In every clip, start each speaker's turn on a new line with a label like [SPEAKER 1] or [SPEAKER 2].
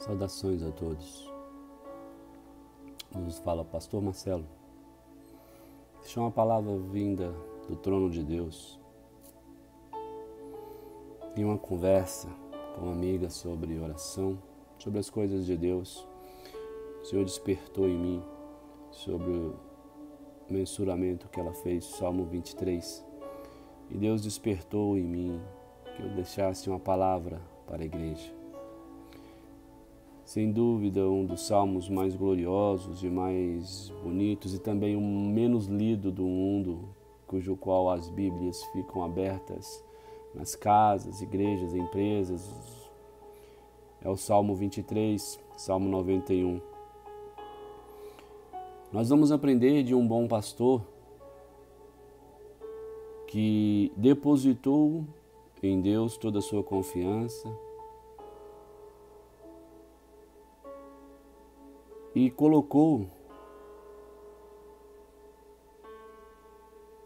[SPEAKER 1] Saudações a todos. Nos fala Pastor Marcelo. Deixa uma palavra vinda do trono de Deus. Em uma conversa com uma amiga sobre oração, sobre as coisas de Deus, o Senhor despertou em mim sobre o mensuramento que ela fez, Salmo 23. E Deus despertou em mim que eu deixasse uma palavra para a igreja. Sem dúvida, um dos salmos mais gloriosos e mais bonitos e também o menos lido do mundo, cujo qual as Bíblias ficam abertas nas casas, igrejas, empresas, é o Salmo 23, Salmo 91. Nós vamos aprender de um bom pastor que depositou em Deus toda a sua confiança e colocou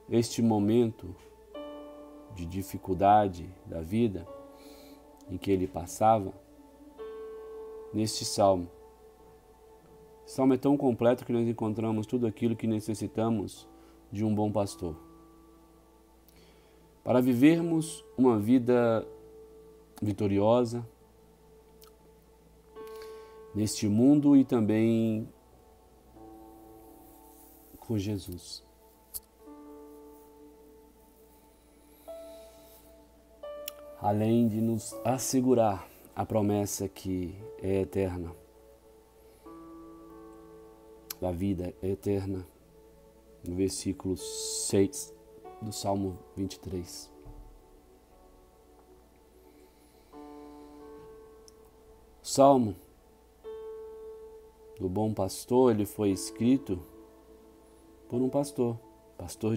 [SPEAKER 1] este momento de dificuldade da vida em que ele passava neste salmo. O salmo é tão completo que nós encontramos tudo aquilo que necessitamos de um bom pastor. Para vivermos uma vida vitoriosa neste mundo e também com Jesus. Além de nos assegurar a promessa que é eterna, da vida eterna, no versículo 6 do Salmo 23. O Salmo do bom pastor, ele foi escrito por um pastor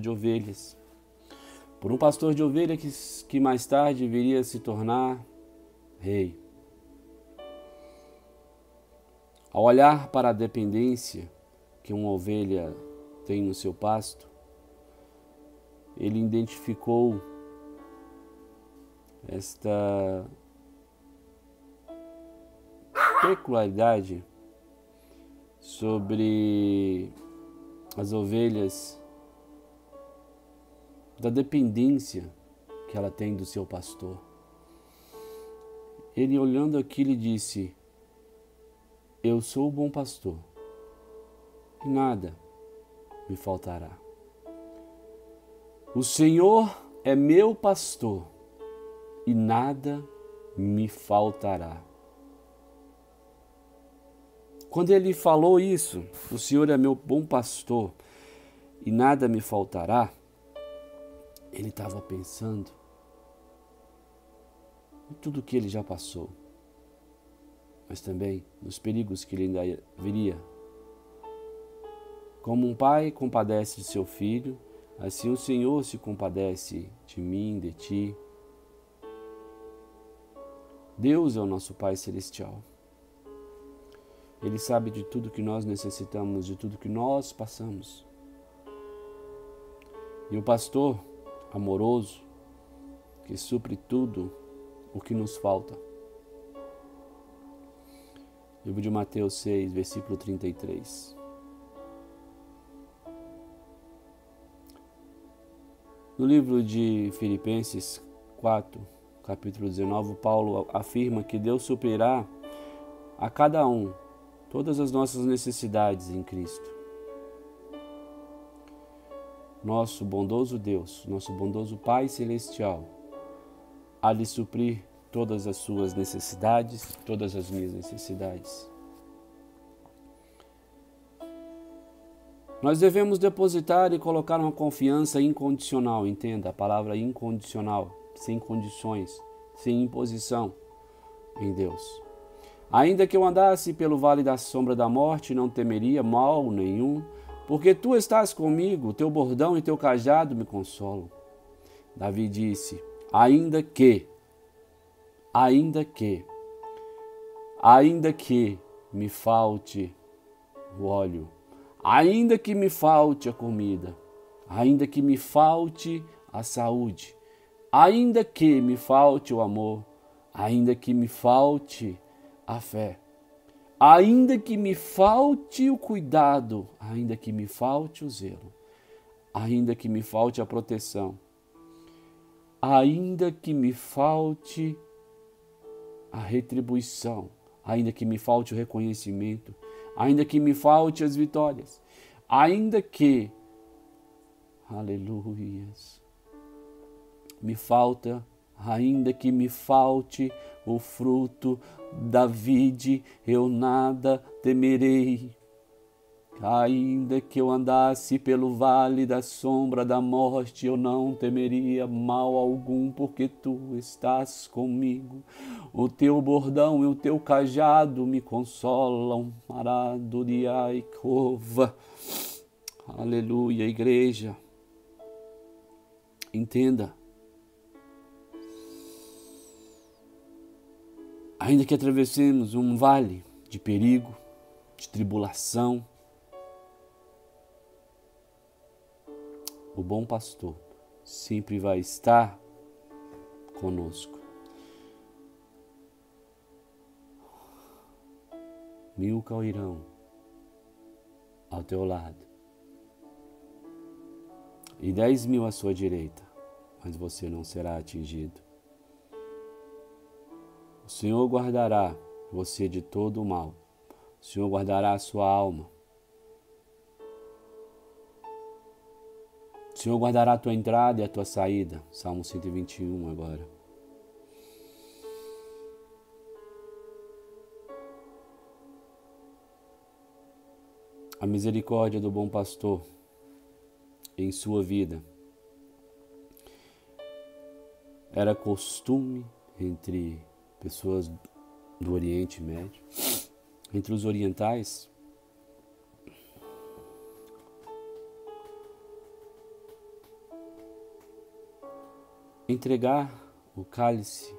[SPEAKER 1] de ovelhas. Por um pastor de ovelhas que mais tarde viria a se tornar rei. Ao olhar para a dependência que uma ovelha tem no seu pasto, ele identificou esta peculiaridade sobre as ovelhas, da dependência que ela tem do seu pastor. Ele, olhando aquilo, disse: eu sou o bom pastor e nada me faltará. O Senhor é meu pastor e nada me faltará. Quando ele falou isso, o Senhor é meu bom pastor e nada me faltará, ele estava pensando em tudo que ele já passou, mas também nos perigos que ele ainda viria. Como um pai compadece de seu filho, assim o Senhor se compadece de mim, de ti. Deus é o nosso Pai Celestial. Ele sabe de tudo que nós necessitamos, de tudo que nós passamos. E o pastor amoroso, que supre tudo o que nos falta. Livro de Mateus 6, versículo 33. No livro de Filipenses 4, capítulo 19, Paulo afirma que Deus suprirá a cada um todas as nossas necessidades em Cristo. Nosso bondoso Deus, nosso bondoso Pai Celestial, há de suprir todas as suas necessidades, todas as minhas necessidades. Nós devemos depositar e colocar uma confiança incondicional, entenda a palavra incondicional, sem condições, sem imposição em Deus. Ainda que eu andasse pelo vale da sombra da morte, não temeria mal nenhum, porque tu estás comigo, teu bordão e teu cajado me consolam. Davi disse: ainda que me falte o óleo, ainda que me falte a comida, ainda que me falte a saúde, ainda que me falte o amor, ainda que me falte a fé, Ainda que me falte o cuidado, ainda que me falte o zelo, ainda que me falte a proteção, ainda que me falte a retribuição, ainda que me falte o reconhecimento, ainda que me falte as vitórias, ainda que, aleluias, ainda que me falte o fruto da vide, eu nada temerei. Ainda que eu andasse pelo vale da sombra da morte, eu não temeria mal algum, porque tu estás comigo. O teu bordão e o teu cajado me consolam. Marado de Aikova. Aleluia, igreja. Entenda. Ainda que atravessemos um vale de perigo, de tribulação, o bom pastor sempre vai estar conosco. 1000 cairão ao teu lado e 10.000 à sua direita, mas você não será atingido. O Senhor guardará você de todo o mal. O Senhor guardará a sua alma. O Senhor guardará a tua entrada e a tua saída. Salmo 121 agora. A misericórdia do bom pastor em sua vida era costume entre pessoas do Oriente Médio, entre os orientais. Entregar o cálice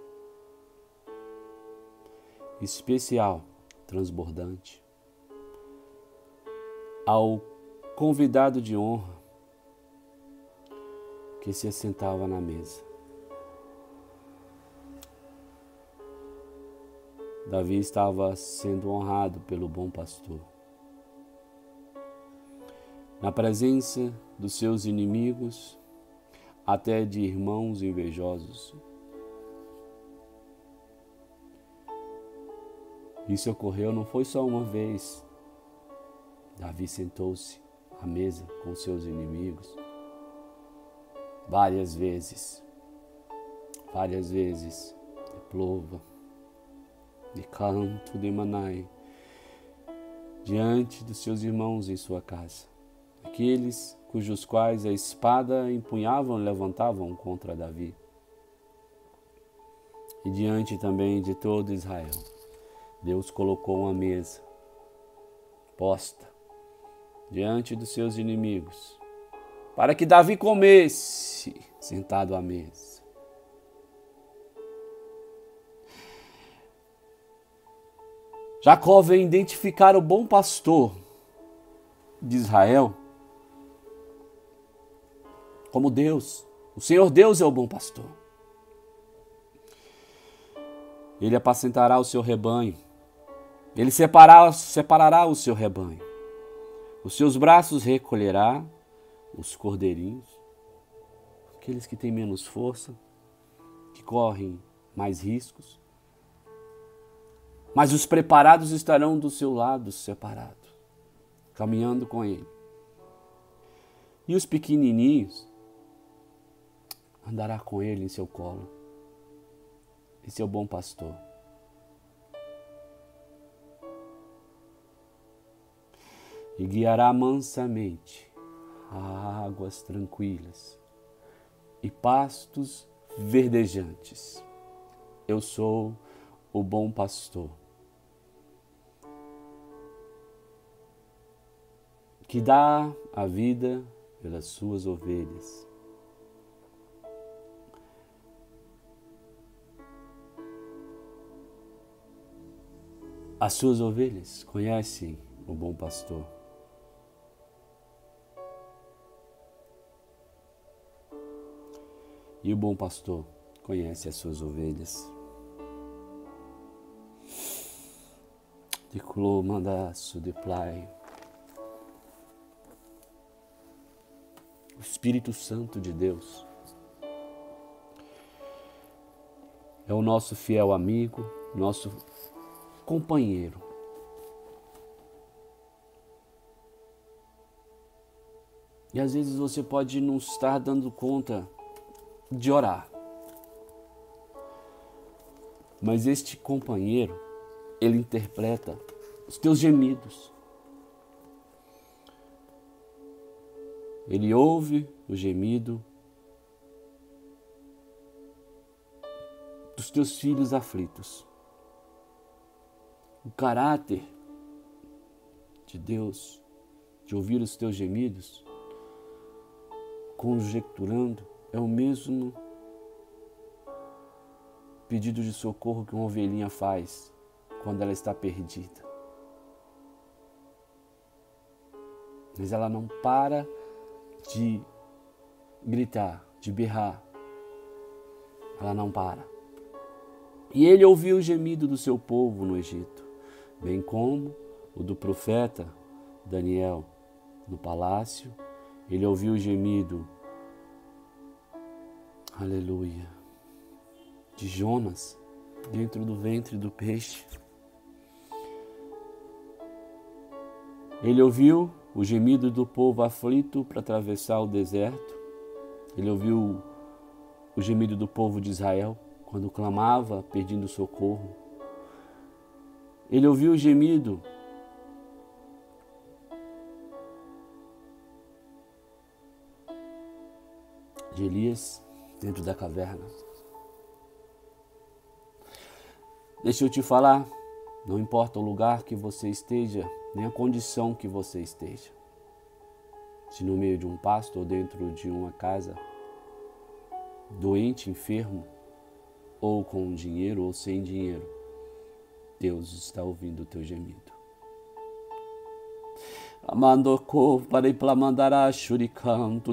[SPEAKER 1] especial, transbordante, ao convidado de honra que se assentava na mesa. Davi estava sendo honrado pelo bom pastor. Na presença dos seus inimigos, até de irmãos invejosos. Isso ocorreu não foi só uma vez. Davi sentou-se à mesa com seus inimigos várias vezes. De plova, de canto de Manai, diante dos seus irmãos em sua casa, aqueles cujos quais a espada empunhavam e levantavam contra Davi, e diante também de todo Israel. Deus colocou uma mesa posta diante dos seus inimigos, para que Davi comesse sentado à mesa. Jacó vem identificar o bom pastor de Israel como Deus. O Senhor Deus é o bom pastor. Ele apacentará o seu rebanho. Ele separará o seu rebanho. Os seus braços recolherá os cordeirinhos, aqueles que têm menos força, que correm mais riscos. Mas os preparados estarão do seu lado separado, caminhando com ele. E os pequenininhos andará com ele em seu colo. Esse é o bom pastor. E guiará mansamente a águas tranquilas e pastos verdejantes. Eu sou o bom pastor, que dá a vida pelas suas ovelhas. As suas ovelhas conhecem o bom pastor. E o bom pastor conhece as suas ovelhas. de clo mandaço de play. O Espírito Santo de Deus é o nosso fiel amigo, nosso companheiro. E às vezes você pode não estar dando conta de orar. Mas este companheiro, ele interpreta os teus gemidos. Ele ouve o gemido dos teus filhos aflitos. O caráter de Deus, de ouvir os teus gemidos, conjecturando, é o mesmo pedido de socorro que uma ovelhinha faz quando ela está perdida. Mas ela não para de gritar, de berrar. Ela não para. E ele ouviu o gemido do seu povo no Egito, bem como o do profeta Daniel no palácio. Ele ouviu o gemido, aleluia, de Jonas dentro do ventre do peixe. Ele ouviu o gemido do povo aflito para atravessar o deserto. Ele ouviu o gemido do povo de Israel quando clamava pedindo socorro. Ele ouviu o gemido de Elias dentro da caverna. Deixa eu te falar, não importa o lugar que você esteja, nem a condição que você esteja. Se no meio de um pasto ou dentro de uma casa, doente, enfermo, ou com dinheiro ou sem dinheiro, Deus está ouvindo o teu gemido.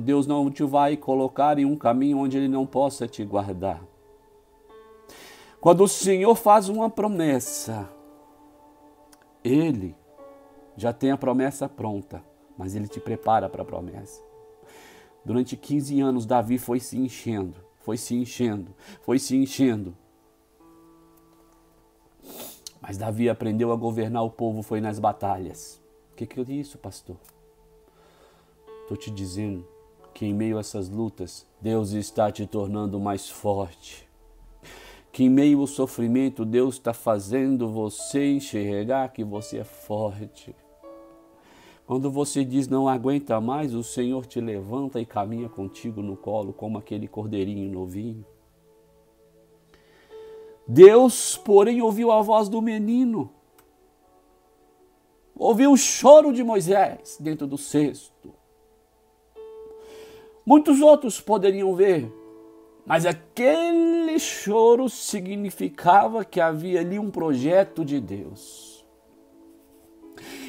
[SPEAKER 1] Deus não te vai colocar em um caminho onde Ele não possa te guardar. Quando o Senhor faz uma promessa, Ele já tem a promessa pronta, mas Ele te prepara para a promessa. Durante 15 anos, Davi foi se enchendo. Mas Davi aprendeu a governar o povo, foi nas batalhas. O que é isso, pastor? Estou te dizendo que em meio a essas lutas, Deus está te tornando mais forte. Que em meio ao sofrimento, Deus está fazendo você enxergar que você é forte. Quando você diz não aguenta mais, o Senhor te levanta e caminha contigo no colo, como aquele cordeirinho novinho. Deus, porém, ouviu a voz do menino. Ouviu o choro de Moisés dentro do cesto. Muitos outros poderiam ver, mas aquele choro significava que havia ali um projeto de Deus.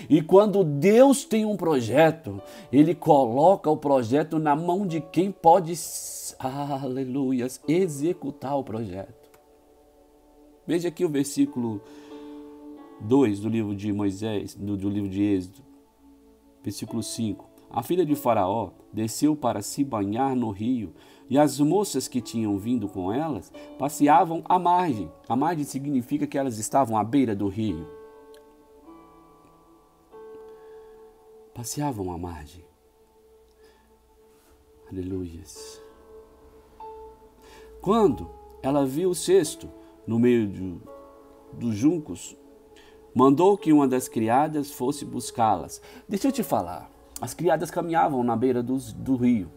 [SPEAKER 1] E quando Deus tem um projeto, Ele coloca o projeto na mão de quem pode, aleluias, executar o projeto. Veja aqui o versículo 2 do livro de Moisés, do livro de Êxodo, versículo 5. A filha de Faraó desceu para se banhar no rio, e as moças que tinham vindo com elas passeavam à margem. A margem significa que elas estavam à beira do rio. Passeavam à margem. Aleluias. Quando ela viu o cesto no meio dos juncos, mandou que uma das criadas fosse buscá-las. Deixa eu te falar, as criadas caminhavam na beira do rio,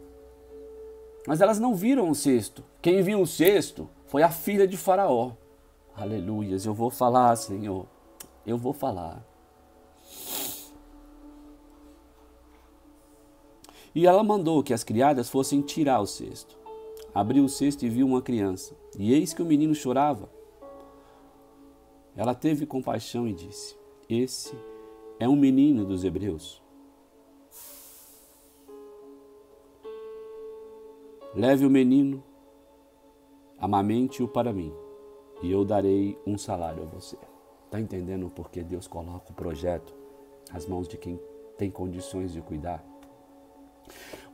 [SPEAKER 1] mas elas não viram o cesto. Quem viu o cesto foi a filha de Faraó. Aleluias, eu vou falar, Senhor, eu vou falar. E ela mandou que as criadas fossem tirar o cesto. Abriu o cesto e viu uma criança, e eis que o menino chorava. Ela teve compaixão e disse: esse é um menino dos hebreus. Leve o menino, amamente-o para mim, e eu darei um salário a você. Está entendendo por que Deus coloca o projeto nas mãos de quem tem condições de cuidar?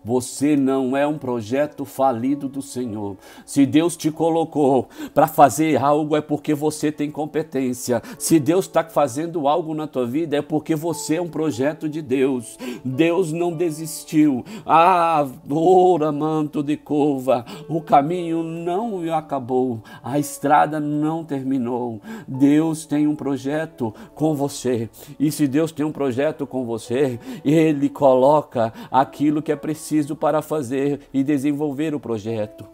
[SPEAKER 1] Você não é um projeto falido do Senhor. Se Deus te colocou para fazer algo, é porque você tem competência. Se Deus está fazendo algo na tua vida, é porque você é um projeto de Deus. Deus não desistiu. Ora, manto de cova, o caminho não acabou, a estrada não terminou. Deus tem um projeto com você. E se Deus tem um projeto com você, Ele coloca aquilo que é preciso para fazer e desenvolver o projeto.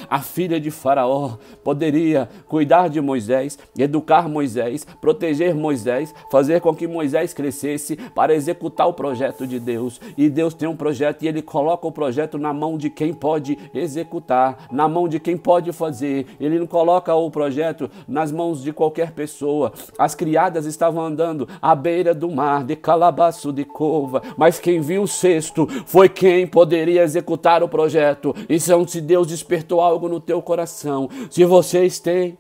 [SPEAKER 1] A filha de Faraó poderia cuidar de Moisés, educar Moisés, proteger Moisés, fazer com que Moisés crescesse para executar o projeto de Deus. E Deus tem um projeto e Ele coloca o projeto na mão de quem pode executar, na mão de quem pode fazer. Ele não coloca o projeto nas mãos de qualquer pessoa. As criadas estavam andando à beira do mar, de calabaço de cova, mas quem viu o cesto foi quem poderia executar o projeto. Então, se Deus despertou algo no teu coração, se vocês têm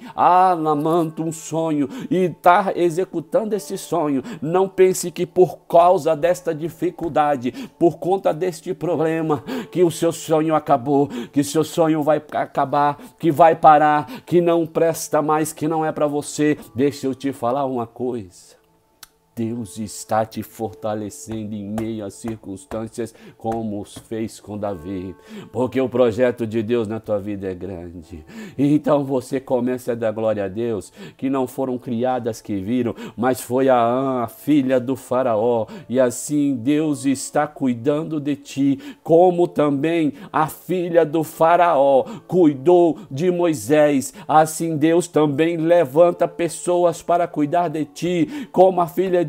[SPEAKER 1] manto um sonho e está executando esse sonho, não pense que por causa desta dificuldade, por conta deste problema, que o seu sonho acabou, que seu sonho vai acabar, que vai parar, que não presta mais, que não é para você. Deixa eu te falar uma coisa. Deus está te fortalecendo em meio às circunstâncias como fez com Davi, porque o projeto de Deus na tua vida é grande. Então você começa a dar glória a Deus, que não foram criadas que viram, mas foi a filha do Faraó, e assim Deus está cuidando de ti, como também a filha do Faraó cuidou de Moisés. Assim Deus também levanta pessoas para cuidar de ti, como a filha de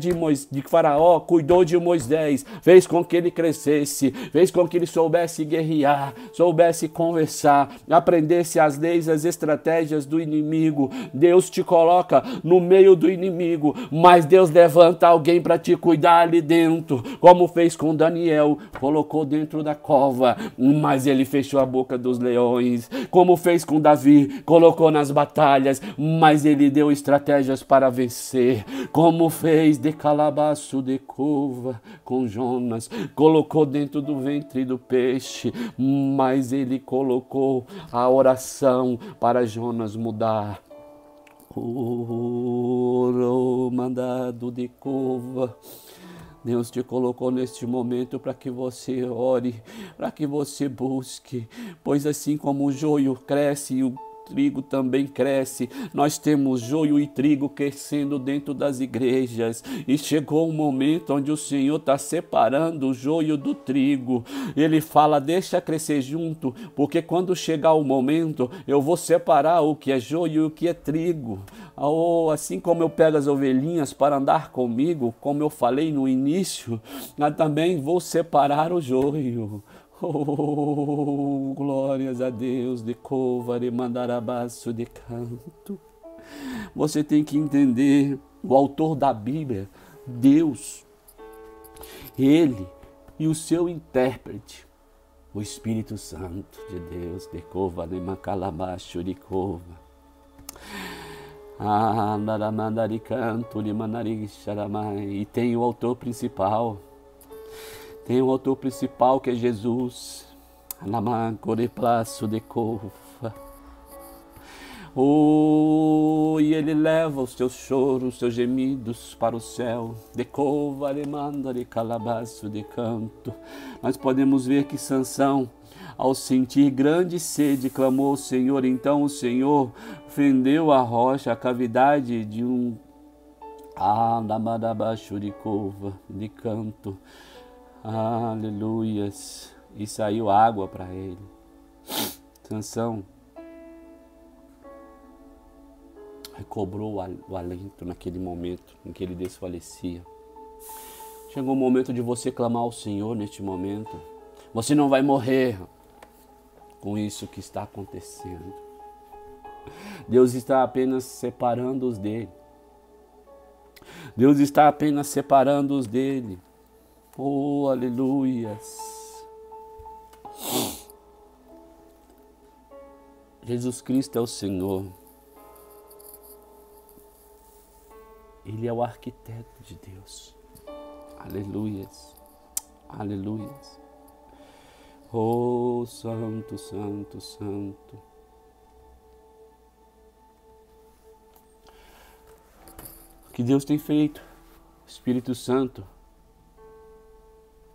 [SPEAKER 1] Faraó cuidou de Moisés, fez com que ele crescesse, fez com que ele soubesse guerrear, soubesse conversar, aprendesse as leis, as estratégias do inimigo. Deus te coloca no meio do inimigo, mas Deus levanta alguém para te cuidar ali dentro, como fez com Daniel, colocou dentro da cova, mas ele fechou a boca dos leões, como fez com Davi, colocou nas batalhas, mas ele deu estratégias para vencer, como fez de calabaço de cova com Jonas, colocou dentro do ventre do peixe, mas ele colocou a oração para Jonas mudar. Mandado de cova. Deus te colocou neste momento para que você ore, para que você busque, pois assim como o joio cresce e o trigo também cresce, nós temos joio e trigo crescendo dentro das igrejas, e chegou um momento onde o Senhor está separando o joio do trigo. Ele fala, deixa crescer junto, porque quando chegar o momento, eu vou separar o que é joio e o que é trigo. Assim como eu pego as ovelhinhas para andar comigo, como eu falei no início, eu também vou separar o joio. Glórias a Deus, de cova, de mandarabaço, de canto. Você tem que entender, o autor da Bíblia, Deus, Ele e o seu intérprete, o Espírito Santo de Deus, de cova, de macalabacho, de cova. E tem o autor principal. Tem um autor principal que é Jesus. E ele leva os teus choros, os teus gemidos para o céu. De cova, de manda, de calabaço, de canto. Nós podemos ver que Sansão, ao sentir grande sede, clamou ao Senhor. Então o Senhor fendeu a rocha, a cavidade de um de cova, de canto. Aleluias. E saiu água para ele. Sansão recobrou o alento naquele momento em que ele desfalecia. Chegou o momento de você clamar ao Senhor neste momento. Você não vai morrer com isso que está acontecendo. Deus está apenas separando os dele. Deus está apenas separando os dele. Oh, aleluias. Jesus Cristo é o Senhor. Ele é o arquiteto de Deus. Aleluias. Aleluias. Oh, santo, santo, santo. O que Deus tem feito? Espírito Santo,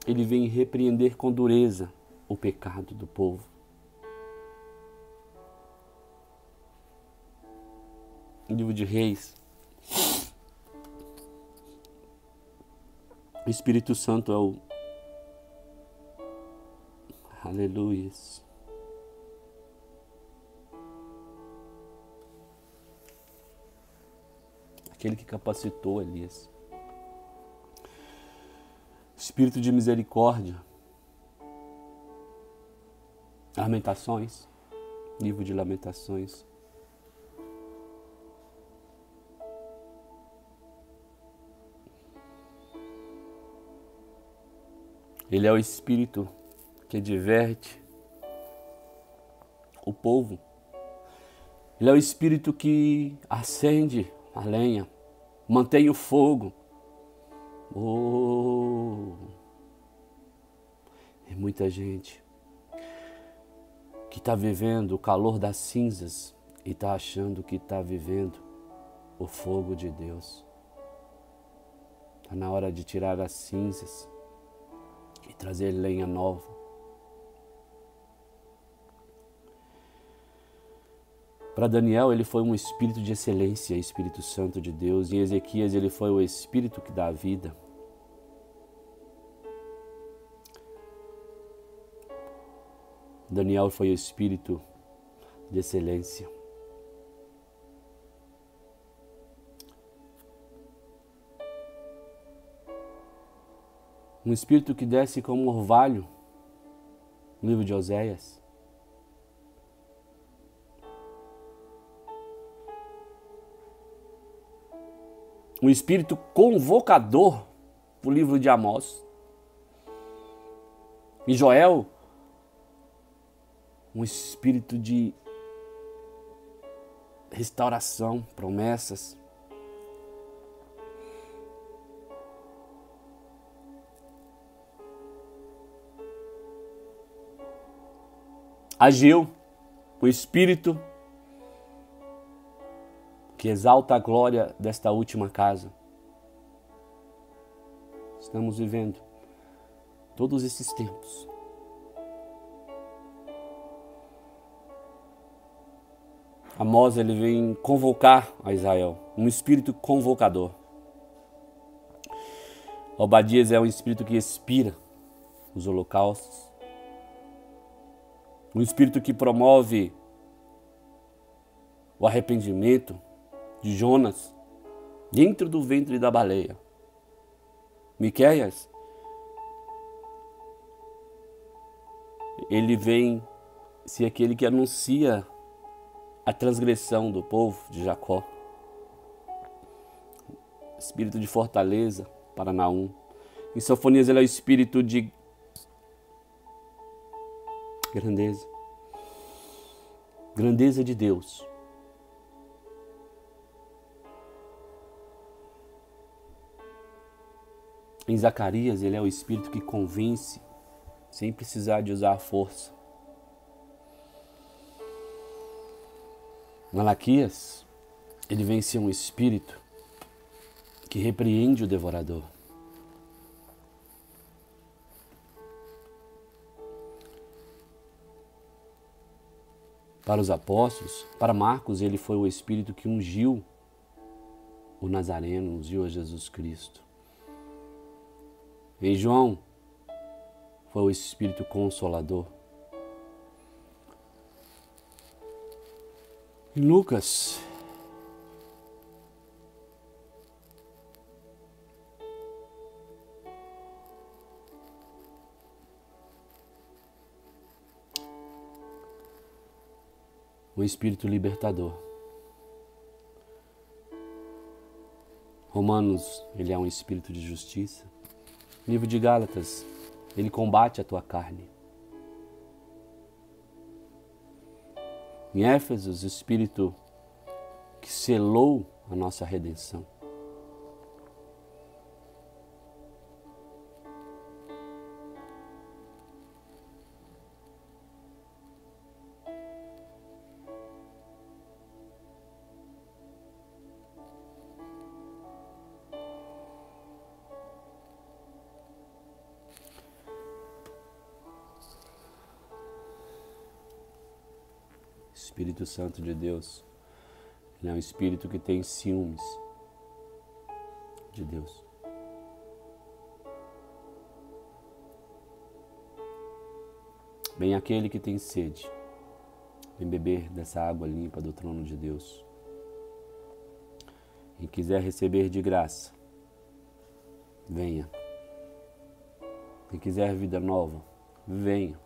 [SPEAKER 1] Ele vem repreender com dureza o pecado do povo. Livro de Reis. O Espírito Santo é o... Aleluia. Aquele que capacitou Elias. Espírito de misericórdia. Lamentações. Livro de Lamentações. Ele é o Espírito que diverte o povo. Ele é o Espírito que acende a lenha, mantém o fogo. Oh! Tem muita gente que está vivendo o calor das cinzas e está achando que está vivendo o fogo de Deus. Está na hora de tirar as cinzas e trazer lenha nova. Para Daniel, ele foi um espírito de excelência, Espírito Santo de Deus. Em Ezequias, ele foi o espírito que dá vida. Daniel foi o espírito de excelência. Um espírito que desce como um orvalho, no livro de Oséias. Um espírito convocador, no livro de Amós. Em Joel, um espírito de restauração, promessas. Ageu, o espírito que exalta a glória desta última casa. Estamos vivendo todos esses tempos. Amós, ele vem convocar a Israel, um espírito convocador. Obadias é um espírito que expira os holocaustos. Um espírito que promove o arrependimento de Jonas dentro do ventre da baleia. Miqueias, ele vem ser aquele que anuncia a transgressão do povo de Jacó. Espírito de fortaleza para Naum. Em Sofonias, ele é o espírito de grandeza. Grandeza de Deus. Em Zacarias, ele é o espírito que convence sem precisar de usar a força. Malaquias, ele vem ser um espírito que repreende o devorador. Para os apóstolos, para Marcos, ele foi o espírito que ungiu o Nazareno, ungiu a Jesus Cristo. Em João, foi o espírito consolador. Em Lucas, o espírito libertador. Romanos, ele é um espírito de justiça. Livro de Gálatas, ele combate a tua carne. Em Éfesos, o espírito que selou a nossa redenção. Espírito Santo de Deus, ele é um espírito que tem ciúmes de Deus. Bem aquele que tem sede, vem beber dessa água limpa do trono de Deus. E quiser receber de graça, venha. Quem quiser vida nova, venha.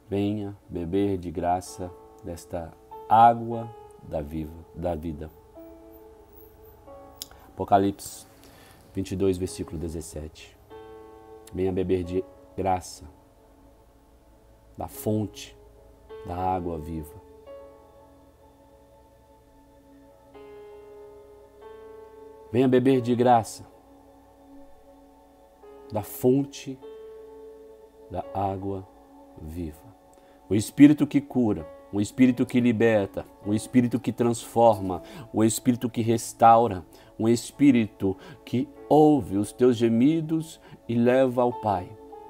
[SPEAKER 1] Venha beber de graça desta água da vida. Apocalipse 22, versículo 17. Venha beber de graça da fonte da água viva. Venha beber de graça da fonte da água viva. O Espírito que cura, o Espírito que liberta, o Espírito que transforma, o Espírito que restaura, o Espírito que ouve os teus gemidos e leva ao Pai.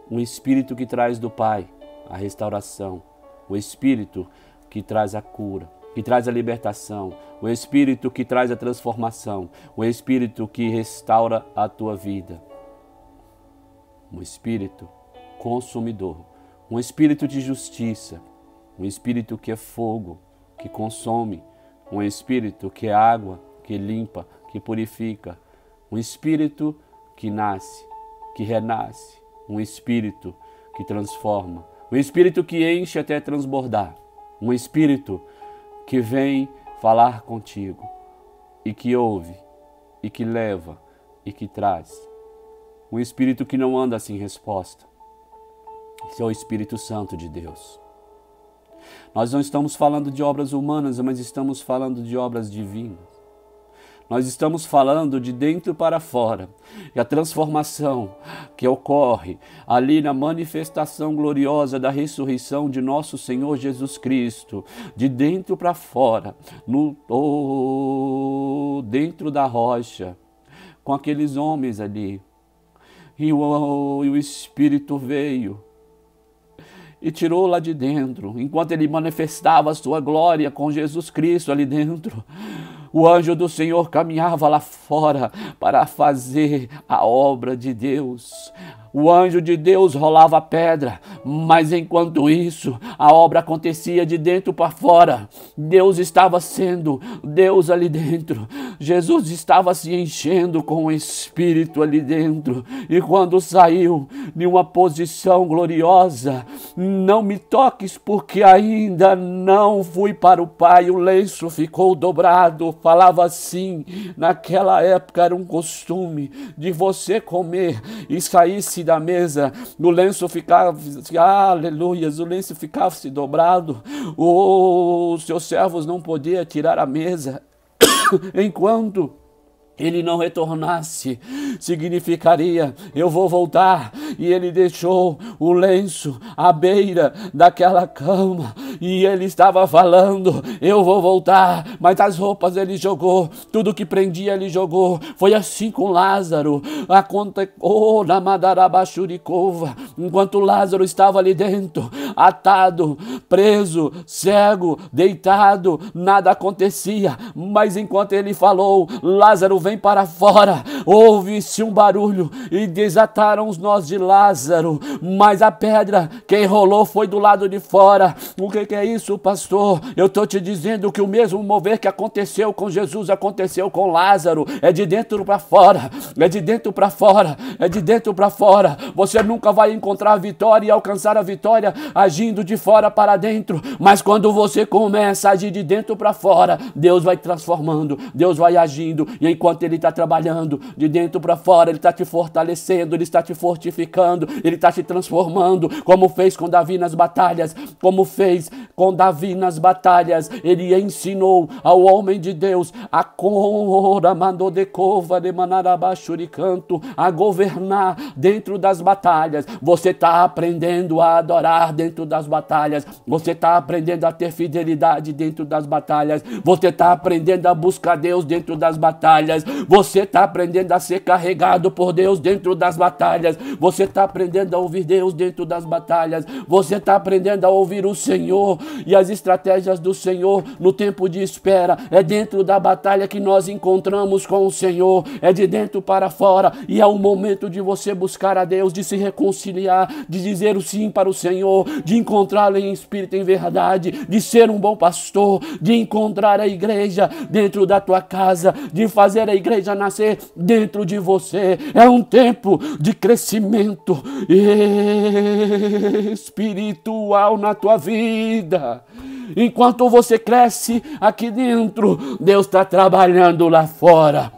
[SPEAKER 1] O Espírito que traz do Pai a restauração, o Espírito que traz a cura, que traz a libertação, o Espírito que traz a transformação, o Espírito que restaura a tua vida. Um Espírito consumidor, um Espírito de justiça, um Espírito que é fogo, que consome, um Espírito que é água, que limpa, que purifica, um Espírito que nasce, que renasce, um Espírito que transforma, um Espírito que enche até transbordar, um Espírito que vem falar contigo e que ouve e que leva e que traz, um Espírito que não anda sem resposta. Esse é o Espírito Santo de Deus. Nós não estamos falando de obras humanas, mas estamos falando de obras divinas. Nós estamos falando de dentro para fora. E a transformação que ocorre ali na manifestação gloriosa da ressurreição de nosso Senhor Jesus Cristo, de dentro para fora, dentro da rocha, com aqueles homens ali. E o Espírito veio e tirou lá de dentro, enquanto ele manifestava a sua glória com Jesus Cristo ali dentro. O anjo do Senhor caminhava lá fora para fazer a obra de Deus. O anjo de Deus rolava a pedra, mas enquanto isso, a obra acontecia de dentro para fora. Deus estava sendo Deus ali dentro. Jesus estava se enchendo com o Espírito ali dentro. E quando saiu de uma posição gloriosa, não me toques porque ainda não fui para o Pai, o lenço ficou dobrado. Falava assim, naquela época era um costume de você comer e saísse da mesa, o lenço ficava, aleluia, o lenço ficava-se dobrado, os seus servos não podiam tirar a mesa enquanto ele não retornasse. Significaria, eu vou voltar. E ele deixou o lenço à beira daquela cama, e ele estava falando, eu vou voltar, mas as roupas ele jogou, tudo que prendia ele jogou. Foi assim com Lázaro. A conta, na Madarabachuricova, enquanto Lázaro estava ali dentro, atado, preso, cego, deitado, nada acontecia, mas enquanto ele falou, Lázaro, vem para fora, houve-se um barulho e desataram os nós de Lázaro, mas a pedra quem rolou foi do lado de fora. O que é isso, pastor? Eu estou te dizendo que o mesmo mover que aconteceu com Jesus aconteceu com Lázaro. É de dentro para fora, é de dentro para fora, é de dentro para fora. Você nunca vai encontrar a vitória e alcançar a vitória agindo de fora para dentro, mas quando você começa a agir de dentro para fora, Deus vai transformando, Deus vai agindo, e enquanto Ele está trabalhando de dentro para fora, Ele está te fortalecendo, Ele está te fortificando, Ele está te transformando, como fez com Davi nas batalhas, Ele ensinou ao homem de Deus a governar dentro das batalhas. Você está aprendendo a adorar dentro dentro das batalhas. Você está aprendendo a ter fidelidade dentro das batalhas. Você está aprendendo a buscar Deus dentro das batalhas. Você está aprendendo a ser carregado por Deus dentro das batalhas. Você está aprendendo a ouvir Deus dentro das batalhas. Você está aprendendo a ouvir o Senhor e as estratégias do Senhor no tempo de espera. É dentro da batalha que nós encontramos com o Senhor. É de dentro para fora. E é o momento de você buscar a Deus, de se reconciliar, de dizer o sim para o Senhor, de encontrá-lo em espírito e em verdade, de ser um bom pastor, de encontrar a igreja dentro da tua casa, de fazer a igreja nascer dentro de você. É um tempo de crescimento espiritual na tua vida. Enquanto você cresce aqui dentro, Deus está trabalhando lá fora.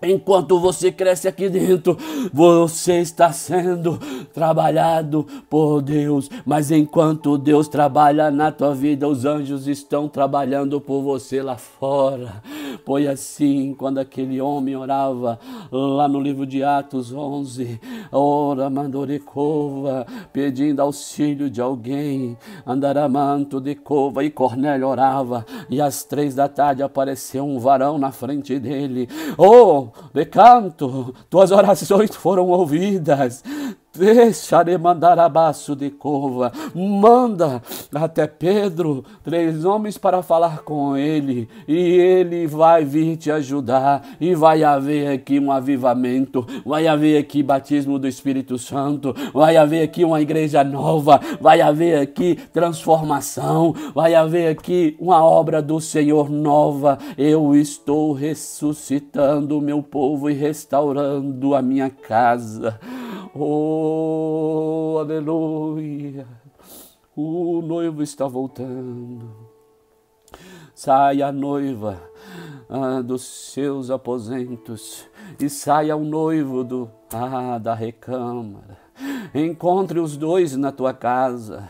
[SPEAKER 1] Enquanto você cresce aqui dentro, você está sendo trabalhado por Deus. Mas enquanto Deus trabalha na tua vida, os anjos estão trabalhando por você lá fora. Foi assim quando aquele homem orava lá no livro de Atos 11, ora mandorecova, pedindo auxílio de alguém, andaramanto de cova, e Cornélio orava, e às 3 da tarde apareceu um varão na frente dele. Recanto, tuas orações foram ouvidas. Deixa de mandar abaixo de cova. Manda até Pedro 3 homens para falar com ele. E ele vai vir te ajudar. E vai haver aqui um avivamento. Vai haver aqui batismo do Espírito Santo. Vai haver aqui uma igreja nova. Vai haver aqui transformação. Vai haver aqui uma obra do Senhor nova. Eu estou ressuscitando o meu povo e restaurando a minha casa. Oh, aleluia! O noivo está voltando. Saia a noiva dos seus aposentos e saia o noivo da recâmara. Encontre os dois na tua casa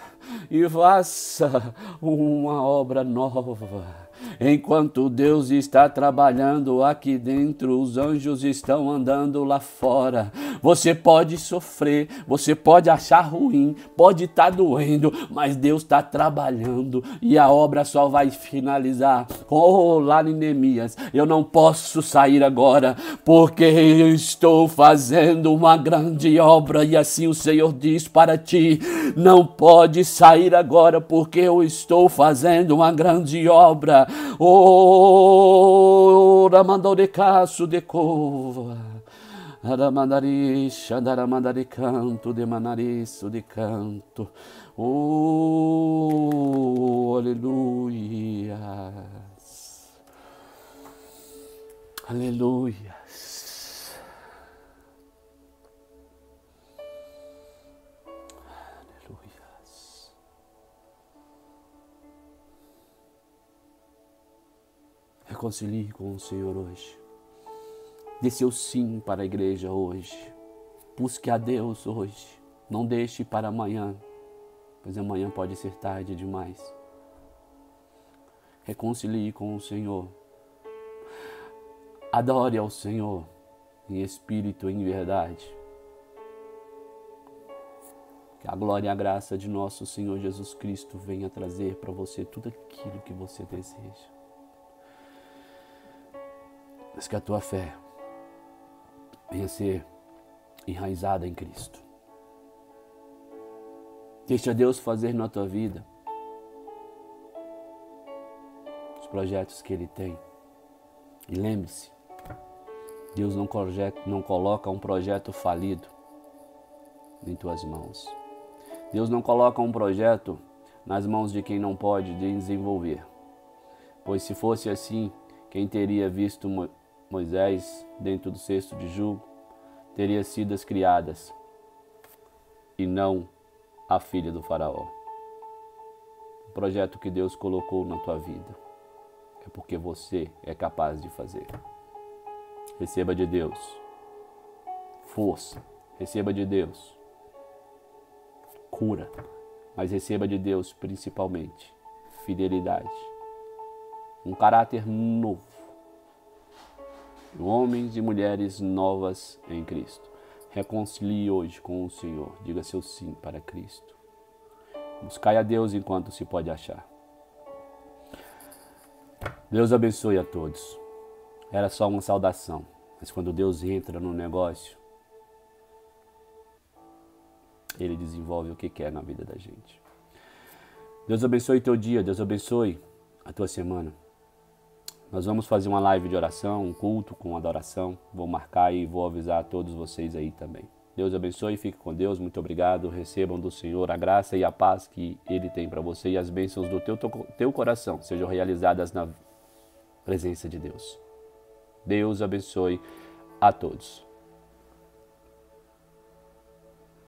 [SPEAKER 1] e faça uma obra nova. Enquanto Deus está trabalhando aqui dentro, os anjos estão andando lá fora. Você pode sofrer, você pode achar ruim, pode estar doendo, mas Deus está trabalhando e a obra só vai finalizar. Oh, lá em Neemias, eu não posso sair agora, porque eu estou fazendo uma grande obra, e assim o Senhor diz para ti: não pode sair agora, porque eu estou fazendo uma grande obra. Oh, Ramandorecaço de cova, Aramandarisha, Daramandari canto, de manariço de canto. Oh, aleluia, aleluia. Reconcilie com o Senhor hoje. Dê seu sim para a igreja hoje. Busque a Deus hoje. Não deixe para amanhã, pois amanhã pode ser tarde demais. Reconcilie com o Senhor. Adore ao Senhor em espírito e em verdade. Que a glória e a graça de nosso Senhor Jesus Cristo venha trazer para você tudo aquilo que você deseja. Mas que a tua fé venha ser enraizada em Cristo. Deixa Deus fazer na tua vida os projetos que Ele tem. E lembre-se, Deus não coloca um projeto falido em tuas mãos. Deus não coloca um projeto nas mãos de quem não pode desenvolver. Pois se fosse assim, quem teria visto Moisés dentro do cesto de jugo teria sido as criadas e não a filha do faraó. O projeto que Deus colocou na tua vida é porque você é capaz de fazer. Receba de Deus força, receba de Deus cura, mas receba de Deus principalmente fidelidade, um caráter novo. Homens e mulheres novas em Cristo. Reconcilie hoje com o Senhor. Diga seu sim para Cristo. Buscai a Deus enquanto se pode achar. Deus abençoe a todos. Era só uma saudação, mas quando Deus entra no negócio, Ele desenvolve o que quer na vida da gente. Deus abençoe teu dia, Deus abençoe a tua semana. Nós vamos fazer uma live de oração, um culto com adoração. Vou marcar e vou avisar a todos vocês aí também. Deus abençoe, fique com Deus, muito obrigado. Recebam do Senhor a graça e a paz que Ele tem para você e as bênçãos do teu coração sejam realizadas na presença de Deus. Deus abençoe a todos.